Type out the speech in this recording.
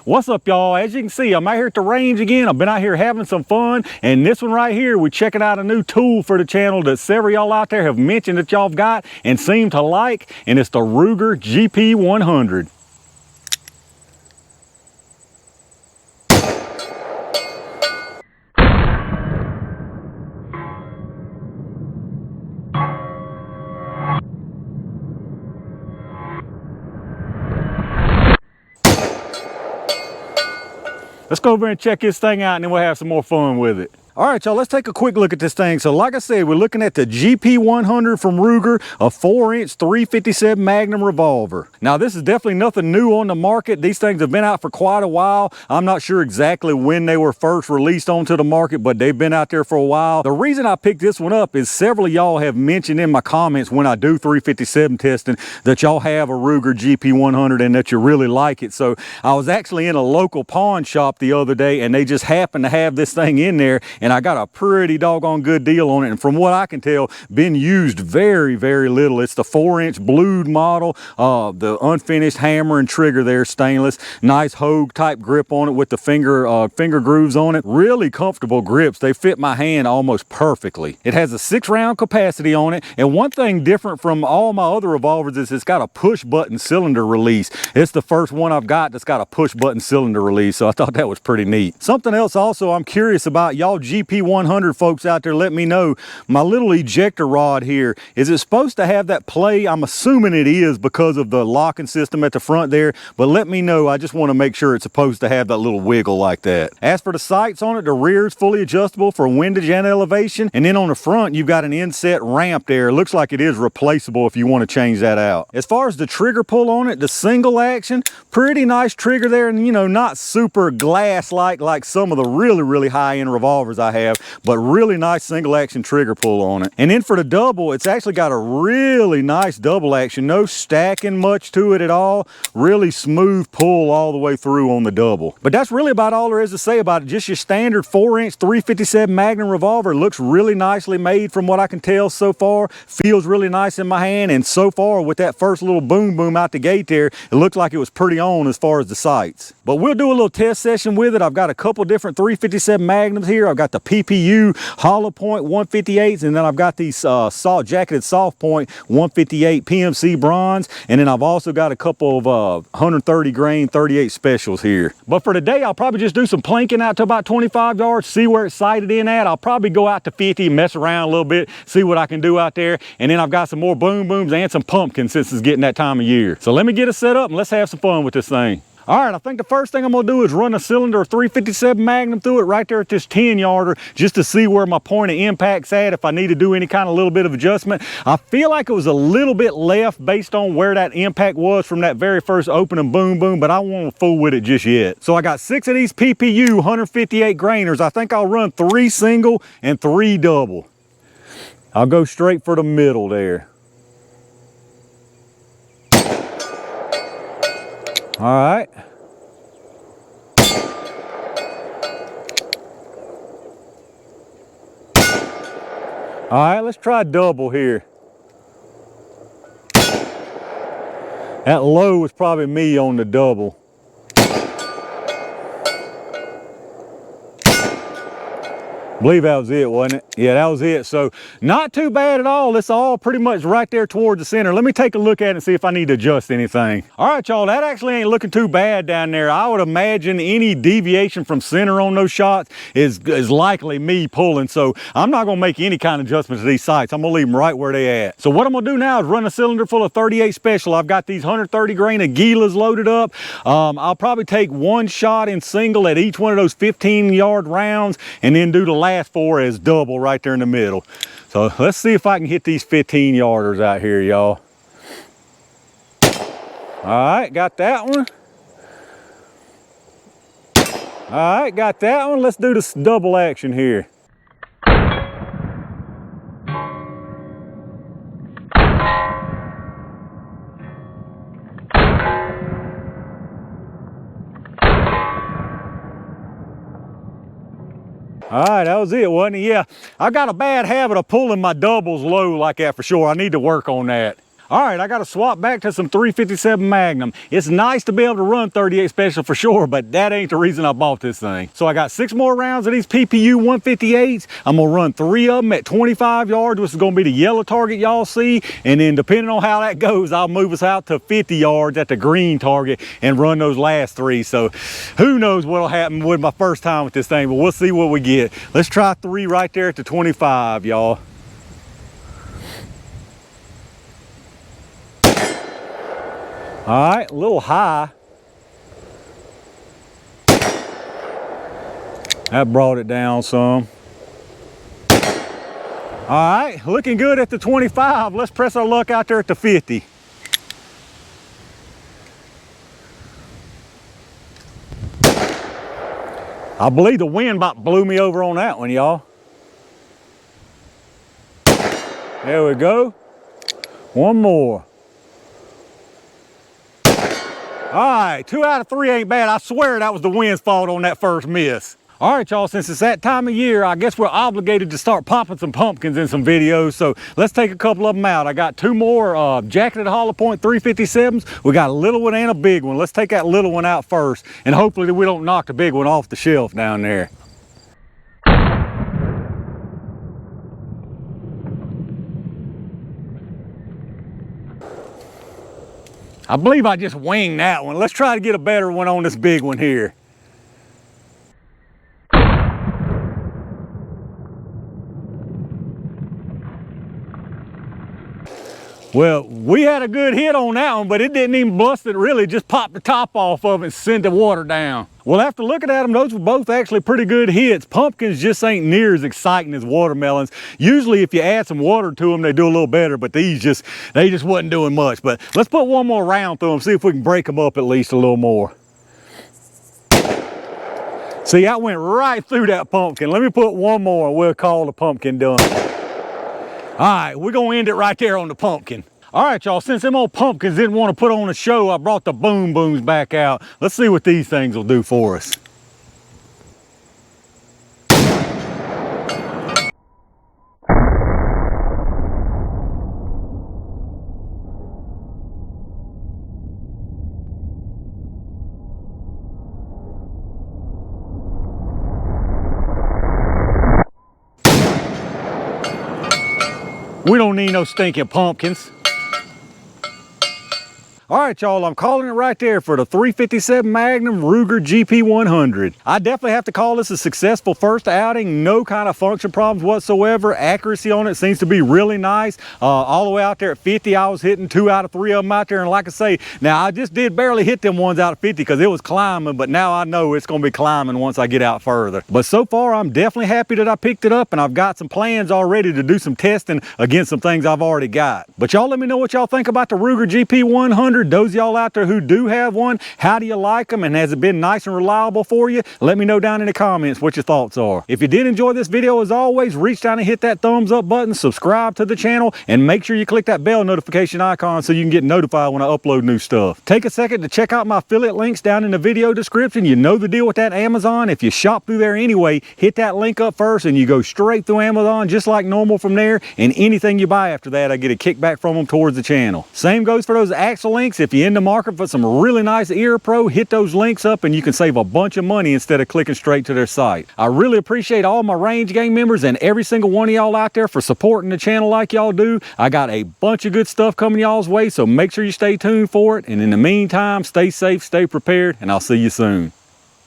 What's up, y'all? As you can see, I'm out here at the range again. I've been out here having some fun, and this one right here, we're checking out a new tool for the channel that several y'all out there have mentioned that y'all have got and seem to like, and it's the Ruger GP100. Let's go over and check this thing out, and then we'll have some more fun with it. All right, y'all, let's take a quick look at this thing. So like I said, we're looking at the GP100 from Ruger, a 4-inch 357 Magnum revolver. Now, this is definitely nothing new on the market. These things have been out for quite a while. I'm not sure exactly when they were first released onto the market, but they've been out there for a while. The reason I picked this one up is several of y'all have mentioned in my comments when I do 357 testing that y'all have a Ruger GP100 and that you really like it. So I was actually in a local pawn shop the other day, and they just happened to have this thing in there, and I got a pretty doggone good deal on it. And from what I can tell, been used very, very little. It's the 4-inch blued model, the unfinished hammer and trigger there, stainless, nice Hogue type grip on it with the finger grooves on it. Really comfortable grips. They fit my hand almost perfectly. It has a 6-round capacity on it, and one thing different from all my other revolvers is it's got a push button cylinder release. It's the first one I've got that's got a push button cylinder release, so I thought that was pretty neat. Something else also I'm curious about, y'all GP100 folks out there, let me know. My little ejector rod here, is it supposed to have that play? I'm assuming it is because of the locking system at the front there, but let me know. I just want to make sure it's supposed to have that little wiggle like that. As for the sights on it, the rear is fully adjustable for windage and elevation, and then on the front you've got an inset ramp there. It looks like it is replaceable if you want to change that out. As far as the trigger pull on it, the single action, pretty nice trigger there, and you know, not super glass like some of the really high-end revolvers I have, but really nice single action trigger pull on it. And then for the double, it's actually got a really nice double action, no stacking much to it at all, really smooth pull all the way through on the double. But that's really about all there is to say about it. Just your standard 4-inch 357 Magnum revolver. Looks really nicely made from what I can tell so far, feels really nice in my hand, and so far with that first little boom out the gate there, it looked like it was pretty on as far as the sights. But we'll do a little test session with it. I've got a couple different 357 Magnums here. I've got the PPU hollow point 158s, and then I've got these jacketed soft point 158 PMC bronze, and then I've also got a couple of 130 grain 38 specials here. But for today, I'll probably just do some planking out to about 25 yards, see where it's sighted in at. I'll probably go out to 50, mess around a little bit, see what I can do out there, and then I've got some more booms and some pumpkins since it's getting that time of year. So let me get it set up and let's have some fun with this thing. All right, I think the first thing I'm gonna do is run a cylinder of 357 Magnum through it right there at this 10-yarder just to see where my point of impact's at, if I need to do any kind of little bit of adjustment. I feel like it was a little bit left based on where that impact was from that very first opening boom, but I won't fool with it just yet. So I got 6 of these PPU 158 grainers. I think I'll run 3 single and 3 double. I'll go straight for the middle there. All right. All right, let's try double here. That low was probably me on the double. I believe that was it, wasn't it? Yeah, that was it. So not too bad at all. It's all pretty much right there towards the center. Let me take a look at it and see if I need to adjust anything. All right, y'all, that actually ain't looking too bad down there. I would imagine any deviation from center on those shots is likely me pulling. So I'm not gonna make any kind of adjustments to these sights. I'm gonna leave them right where they at. So what I'm gonna do now is run a cylinder full of 38 special. I've got these 130 grain Aguilas loaded up. I'll probably take 1 shot in single at each one of those 15-yard rounds, and then do the last 4 as double right there in the middle. So let's see if I can hit these 15-yarders out here, y'all. All right, got that one. All right, got that one. Let's do this double action here. All right, that was it, wasn't it? Yeah, I got a bad habit of pulling my doubles low like that for sure. I need to work on that. All right, I got to swap back to some 357 Magnum. It's nice to be able to run 38 Special for sure, but that ain't the reason I bought this thing. So I got 6 more rounds of these PPU 158s. I'm gonna run 3 of them at 25 yards, which is gonna be the yellow target y'all see. And then depending on how that goes, I'll move us out to 50 yards at the green target and run those last 3. So who knows what'll happen with my first time with this thing, but we'll see what we get. Let's try 3 right there at the 25, y'all. All right, a little high. That brought it down some. All right, looking good at the 25. Let's press our luck out there at the 50. I believe the wind about blew me over on that one, y'all. There we go. One more. All right, 2 out of 3 ain't bad. I swear that was the wind's fault on that first miss. All right, y'all, since it's that time of year, I guess we're obligated to start popping some pumpkins in some videos. So let's take a couple of them out. I got 2 more jacketed hollow point 357s. We got a little one and a big one. Let's take that little one out first, and hopefully we don't knock the big one off the shelf down there. I believe I just winged that one. Let's try to get a better one on this big one here. Well, we had a good hit on that one, but it didn't even bust it really, just popped the top off of it and sent the water down. Well, after looking at them, those were both actually pretty good hits. Pumpkins just ain't near as exciting as watermelons. Usually if you add some water to them, they do a little better, but they just wasn't doing much. But let's put one more round through them, see if we can break them up at least a little more. See, I went right through that pumpkin. Let me put one more and we'll call the pumpkin done. All right, we're gonna end it right there on the pumpkin. All right, y'all, since them old pumpkins didn't want to put on a show, I brought the boom booms back out. Let's see what these things will do for us. We don't need no stinking pumpkins. All right, y'all, I'm calling it right there for the 357 Magnum Ruger GP100. I definitely have to call this a successful first outing. No kind of function problems whatsoever. Accuracy on it seems to be really nice. All the way out there at 50, I was hitting 2 out of 3 of them out there. And like I say, now I just did barely hit them ones out of 50 because it was climbing, but now I know it's gonna be climbing once I get out further. But so far, I'm definitely happy that I picked it up, and I've got some plans already to do some testing against some things I've already got. But y'all let me know what y'all think about the Ruger GP100. Those y'all out there who do have one, how do you like them, and has it been nice and reliable for you? Let me know down in the comments what your thoughts are. If you did enjoy this video, as always, reach down and hit that thumbs up button, subscribe to the channel, and make sure you click that bell notification icon so you can get notified when I upload new stuff. Take a second to check out my affiliate links down in the video description. You know the deal with that Amazon. If you shop through there anyway, hit that link up first and you go straight through Amazon just like normal from there, and anything you buy after that, I get a kickback from them towards the channel. Same goes for those Axle links. If you're in the market for some really nice ear pro, hit those links up and you can save a bunch of money instead of clicking straight to their site. I really appreciate all my Range Gang members and every single one of y'all out there for supporting the channel like y'all do. I got a bunch of good stuff coming y'all's way, so make sure you stay tuned for it. And in the meantime, stay safe, stay prepared, and I'll see you soon.